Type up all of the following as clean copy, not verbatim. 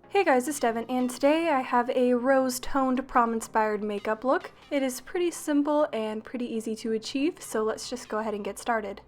Hey guys, it's Devin, and today I have a rose-toned prom-inspired makeup look. It is pretty simple and pretty easy to achieve, so let's just go ahead and get started.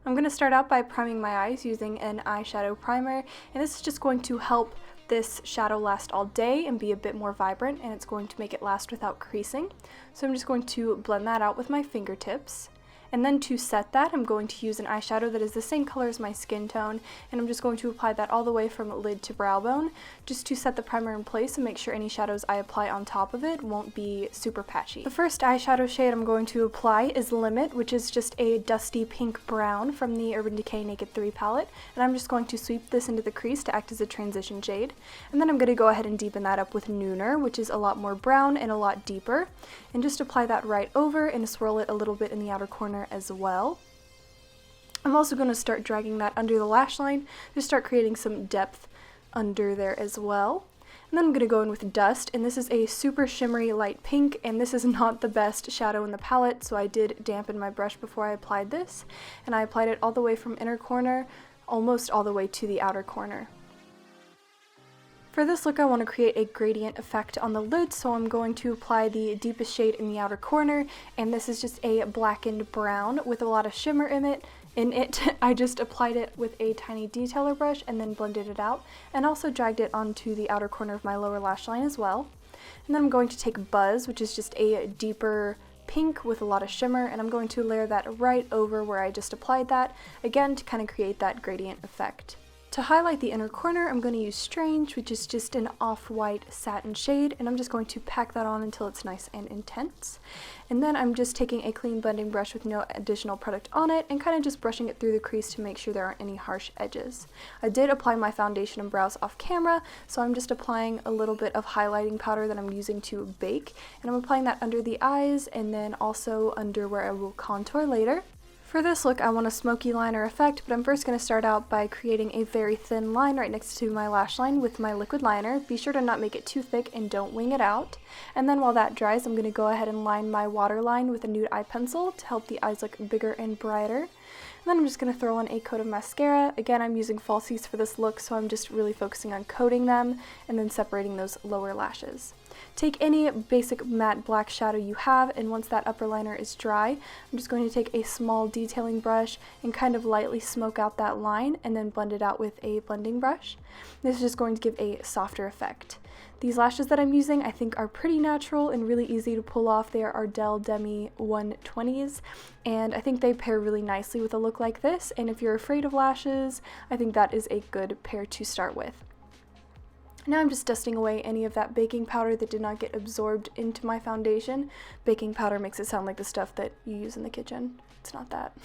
I'm going to start out by priming my eyes using an eyeshadow primer, and this is just going to help this shadow last all day and be a bit more vibrant, and it's going to make it last without creasing. So I'm just going to blend that out with my fingertips. And then to set that, I'm going to use an eyeshadow that is the same color as my skin tone, and I'm just going to apply that all the way from lid to brow bone, just to set the primer in place and make sure any shadows I apply on top of it won't be super patchy. The first eyeshadow shade I'm going to apply is Limit, which is just a dusty pink brown from the Urban Decay Naked 3 palette, and I'm just going to sweep this into the crease to act as a transition shade. And then I'm going to go ahead and deepen that up with NOIR, which is a lot more brown and a lot deeper, and just apply that right over and swirl it a little bit in the outer corner as well. I'm also going to start dragging that under the lash line to start creating some depth under there as well. And then I'm going to go in with Dust, and this is a super shimmery light pink, and this is not the best shadow in the palette, so I did dampen my brush before I applied this, and I applied it all the way from inner corner, almost all the way to the outer corner. For this look, I want to create a gradient effect on the lid, so I'm going to apply the deepest shade in the outer corner, and this is just a blackened brown with a lot of shimmer in it. I just applied it with a tiny detailer brush and then blended it out, and also dragged it onto the outer corner of my lower lash line as well. And then I'm going to take Buzz, which is just a deeper pink with a lot of shimmer, and I'm going to layer that right over where I just applied that, again to kind of create that gradient effect. To highlight the inner corner, I'm going to use Strange, which is just an off-white satin shade, and I'm just going to pack that on until it's nice and intense. And then I'm just taking a clean blending brush with no additional product on it and kind of just brushing it through the crease to make sure there aren't any harsh edges. I did apply my foundation and brows off camera, so I'm just applying a little bit of highlighting powder that I'm using to bake, and I'm applying that under the eyes and then also under where I will contour later. For this look, I want a smoky liner effect, but I'm first going to start out by creating a very thin line right next to my lash line with my liquid liner. Be sure to not make it too thick and don't wing it out. And then while that dries, I'm going to go ahead and line my waterline with a nude eye pencil to help the eyes look bigger and brighter. And then I'm just going to throw on a coat of mascara. Again, I'm using falsies for this look, so I'm just really focusing on coating them and then separating those lower lashes. Take any basic matte black shadow you have, and once that upper liner is dry, I'm just going to take a small detailing brush and kind of lightly smoke out that line and then blend it out with a blending brush. This is just going to give a softer effect. These lashes that I'm using I think are pretty natural and really easy to pull off. They are Ardell DEMI 120s, and I think they pair really nicely with a look like this, and if you're afraid of lashes, I think that is a good pair to start with. Now I'm just dusting away any of that baking powder that did not get absorbed into my foundation. Baking powder makes it sound like the stuff that you use in the kitchen. It's not that.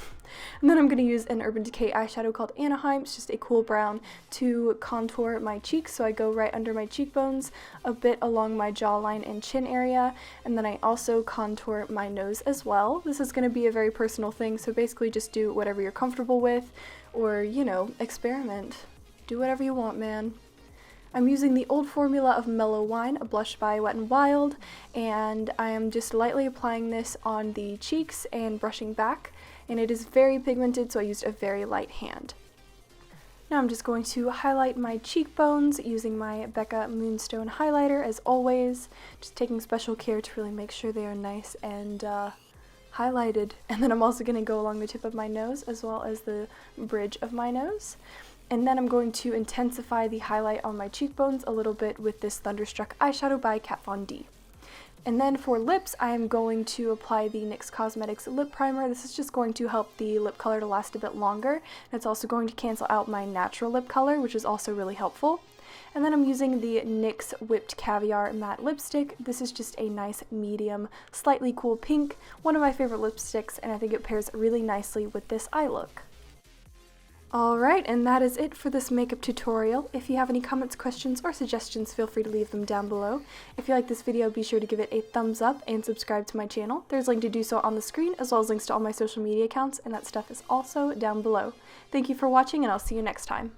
And then I'm going to use an Urban Decay eyeshadow called ANAHEIM. It's just a cool brown to contour my cheeks. So I go right under my cheekbones, a bit along my jawline and chin area, and then I also contour my nose as well. This is going to be a very personal thing, so basically just do whatever you're comfortable with, or, you know, experiment. Do whatever you want, man. I'm using the old formula of Mellow Wine, a blush by Wet n Wild, and I am just lightly applying this on the cheeks and brushing back, and it is very pigmented, so I used a very light hand. Now I'm just going to highlight my cheekbones using my BECCA Moonstone highlighter as always, just taking special care to really make sure they are nice and highlighted. And then I'm also going to go along the tip of my nose as well as the bridge of my nose. And then I'm going to intensify the highlight on my cheekbones a little bit with this Thunderstruck eyeshadow by Kat Von D. And then for lips, I am going to apply the NYX Cosmetics lip primer. This is just going to help the lip color to last a bit longer. And it's also going to cancel out my natural lip color, which is also really helpful. And then I'm using the NYX Whipped Caviar Matte Lipstick. This is just a nice medium, slightly cool pink, one of my favorite lipsticks, and I think it pairs really nicely with this eye look. Alright, and that is it for this makeup tutorial. If you have any comments, questions, or suggestions, feel free to leave them down below. If you like this video, be sure to give it a thumbs up and subscribe to my channel. There's a link to do so on the screen, as well as links to all my social media accounts, and that stuff is also down below. Thank you for watching, and I'll see you next time.